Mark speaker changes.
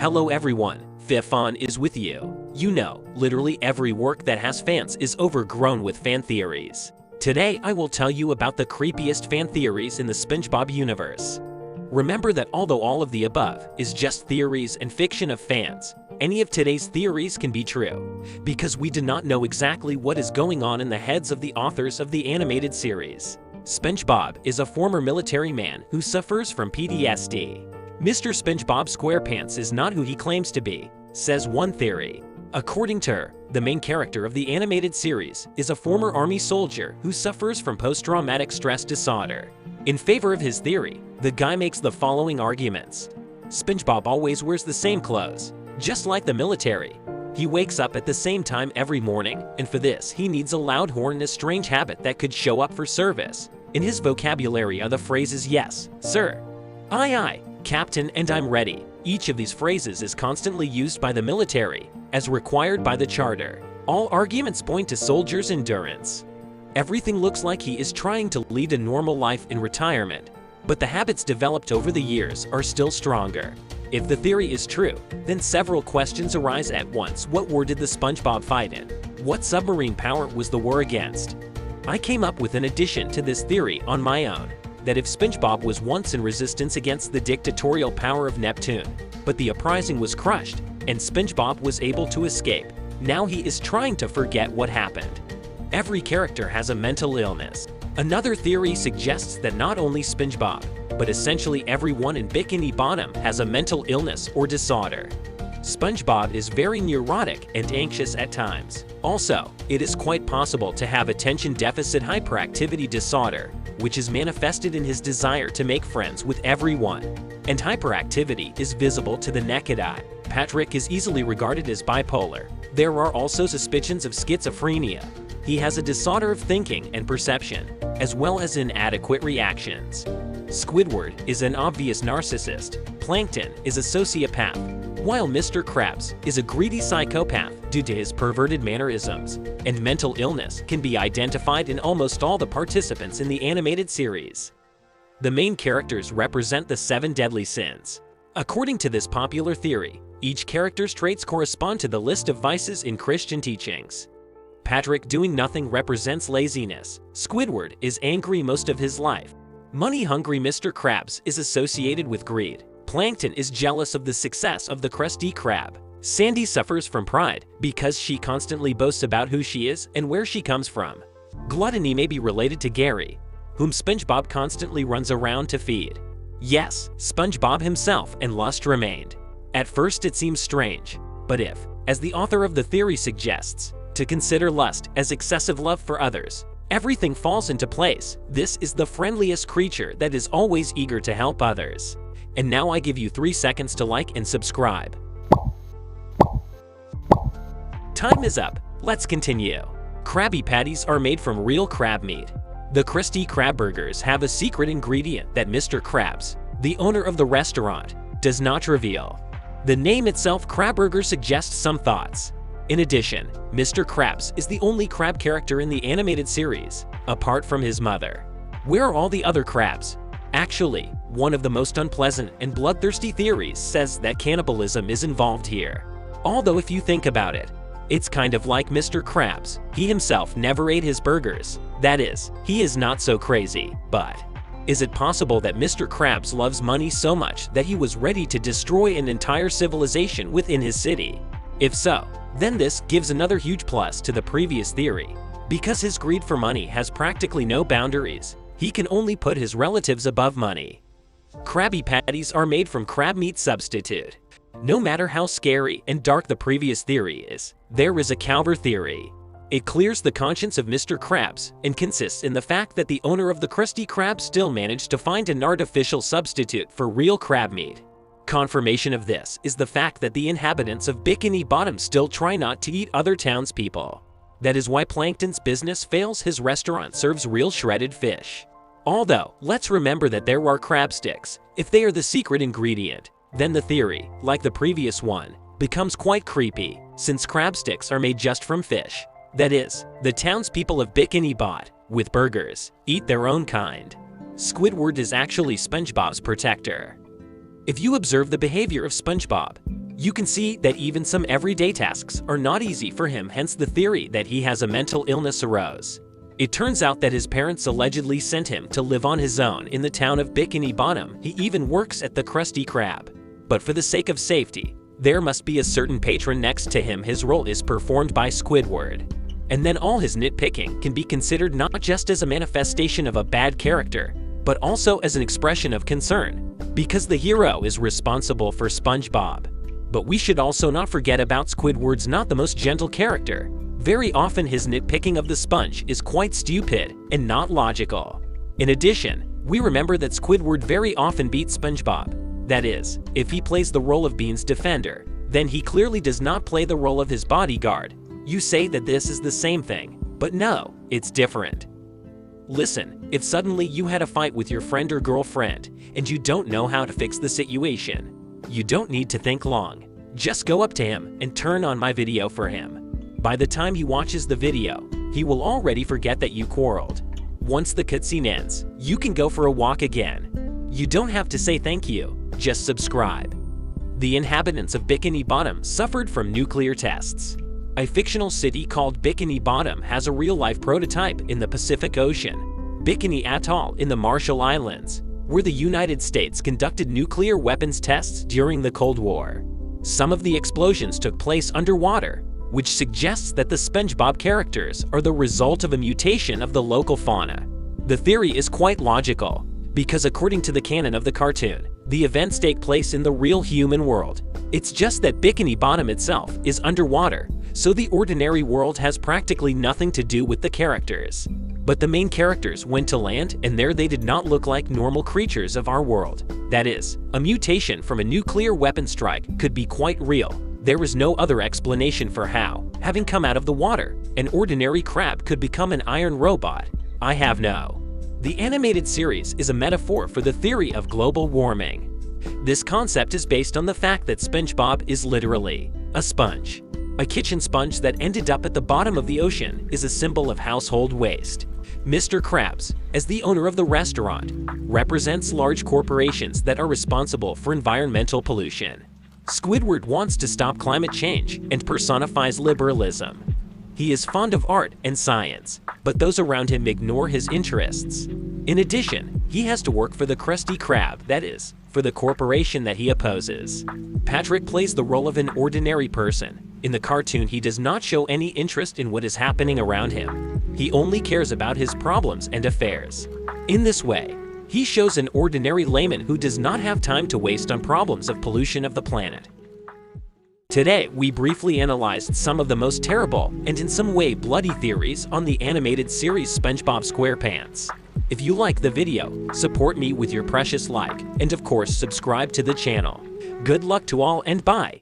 Speaker 1: Hello everyone, Fifon is with you. You know, literally every work that has fans is overgrown with fan theories. Today I will tell you about the creepiest fan theories in the SpongeBob universe. Remember that although all of the above is just theories and fiction of fans, any of today's theories can be true, because we do not know exactly what is going on in the heads of the authors of the animated series. SpongeBob is a former military man who suffers from PTSD. Mr. SpongeBob SquarePants is not who he claims to be, says one theory. According to her, the main character of the animated series is a former army soldier who suffers from post-traumatic stress disorder. In favor of his theory, the guy makes the following arguments. SpongeBob always wears the same clothes, just like the military. He wakes up at the same time every morning, and for this he needs a loud horn and a strange habit that could show up for service. In his vocabulary are the phrases yes, sir, aye, Captain, and I'm ready. Each of these phrases is constantly used by the military, as required by the charter. All arguments point to soldiers' endurance. Everything looks like he is trying to lead a normal life in retirement, but the habits developed over the years are still stronger. If the theory is true, then several questions arise at once. What war did the SpongeBob fight in? What submarine power was the war against? I came up with an addition to this theory on my own, that if SpongeBob was once in resistance against the dictatorial power of Neptune, but the uprising was crushed, and SpongeBob was able to escape, now he is trying to forget what happened. Every character has a mental illness. Another theory suggests that not only SpongeBob, but essentially everyone in Bikini Bottom has a mental illness or disorder. SpongeBob is very neurotic and anxious at times. Also, it is quite possible to have attention deficit hyperactivity disorder, which is manifested in his desire to make friends with everyone. And hyperactivity is visible to the naked eye. Patrick is easily regarded as bipolar. There are also suspicions of schizophrenia. He has a disorder of thinking and perception, as well as inadequate reactions. Squidward is an obvious narcissist. Plankton is a sociopath, while Mr. Krabs is a greedy psychopath due to his perverted mannerisms, and mental illness can be identified in almost all the participants in the animated series. The main characters represent the 7 deadly sins. According to this popular theory, each character's traits correspond to the list of vices in Christian teachings. Patrick doing nothing represents laziness. Squidward is angry most of his life. Money-hungry Mr. Krabs is associated with greed. Plankton is jealous of the success of the Krusty Krab. Sandy suffers from pride because she constantly boasts about who she is and where she comes from. Gluttony may be related to Gary, whom SpongeBob constantly runs around to feed. Yes, SpongeBob himself and lust remained. At first it seems strange, but if, as the author of the theory suggests, to consider lust as excessive love for others, everything falls into place. This is the friendliest creature that is always eager to help others. And now I give you 3 seconds to like and subscribe. Time is up. Let's continue. Krabby Patties are made from real crab meat. The Krusty Krab burgers have a secret ingredient that Mr. Krabs, the owner of the restaurant, does not reveal. The name itself, Crab Burger, suggests some thoughts. In addition, Mr. Krabs is the only crab character in the animated series, apart from his mother. Where are all the other crabs? Actually, one of the most unpleasant and bloodthirsty theories says that cannibalism is involved here. Although if you think about it, it's kind of like Mr. Krabs. He himself never ate his burgers. That is, he is not so crazy. But is it possible that Mr. Krabs loves money so much that he was ready to destroy an entire civilization within his city? If so, then this gives another huge plus to the previous theory. Because his greed for money has practically no boundaries, he can only put his relatives above money. Krabby Patties are made from crab meat substitute. No matter how scary and dark the previous theory is, there is a counter theory. It clears the conscience of Mr. Krabs and consists in the fact that the owner of the Krusty Krab still managed to find an artificial substitute for real crab meat. Confirmation of this is the fact that the inhabitants of Bikini Bottom still try not to eat other townspeople. That is why Plankton's business fails. His restaurant serves real shredded fish. Although, let's remember that there are crab sticks. If they are the secret ingredient, then the theory, like the previous one, becomes quite creepy, since crab sticks are made just from fish. That is, the townspeople of Bikini Bottom, with burgers, eat their own kind. Squidward is actually SpongeBob's protector. If you observe the behavior of SpongeBob, You can see that even some everyday tasks are not easy for him, hence the theory that he has a mental illness arose. It turns out that his parents allegedly sent him to live on his own in the town of Bikini Bottom. He even works at the Krusty Krab. But for the sake of safety, there must be a certain patron next to him. His role is performed by Squidward. And then all his nitpicking can be considered not just as a manifestation of a bad character, but also as an expression of concern, because the hero is responsible for SpongeBob. But we should also not forget about Squidward's not the most gentle character. Very often his nitpicking of the sponge is quite stupid and not logical. In addition, we remember that Squidward very often beats SpongeBob. That is, if he plays the role of Bean's defender, then he clearly does not play the role of his bodyguard. You say that this is the same thing, but no, it's different. Listen, if suddenly you had a fight with your friend or girlfriend and you don't know how to fix the situation, you don't need to think long. Just go up to him and turn on my video for him. By the time he watches the video, he will already forget that you quarreled. Once the cutscene ends, you can go for a walk again. You don't have to say thank you, just subscribe. The inhabitants of Bikini Bottom suffered from nuclear tests. A fictional city called Bikini Bottom has a real-life prototype in the Pacific Ocean, Bikini Atoll in the Marshall Islands, where the United States conducted nuclear weapons tests during the Cold War. Some of the explosions took place underwater, which suggests that the SpongeBob characters are the result of a mutation of the local fauna. The theory is quite logical, because according to the canon of the cartoon, the events take place in the real human world. It's just that Bikini Bottom itself is underwater, so the ordinary world has practically nothing to do with the characters. But the main characters went to land, and there they did not look like normal creatures of our world. That is, a mutation from a nuclear weapon strike could be quite real. There was no other explanation for how, having come out of the water, an ordinary crab could become an iron robot. I have no. The animated series is a metaphor for the theory of global warming. This concept is based on the fact that SpongeBob is literally a sponge. A kitchen sponge that ended up at the bottom of the ocean is a symbol of household waste. Mr. Krabs, as the owner of the restaurant, represents large corporations that are responsible for environmental pollution. Squidward wants to stop climate change and personifies liberalism. He is fond of art and science, but those around him ignore his interests. In addition, he has to work for the Krusty Krab, that is, for the corporation that he opposes. Patrick plays the role of an ordinary person. In the cartoon, he does not show any interest in what is happening around him. He only cares about his problems and affairs. In this way, he shows an ordinary layman who does not have time to waste on problems of pollution of the planet. Today, we briefly analyzed some of the most terrible and in some way bloody theories on the animated series SpongeBob SquarePants. If you like the video, support me with your precious like, and of course subscribe to the channel. Good luck to all and bye!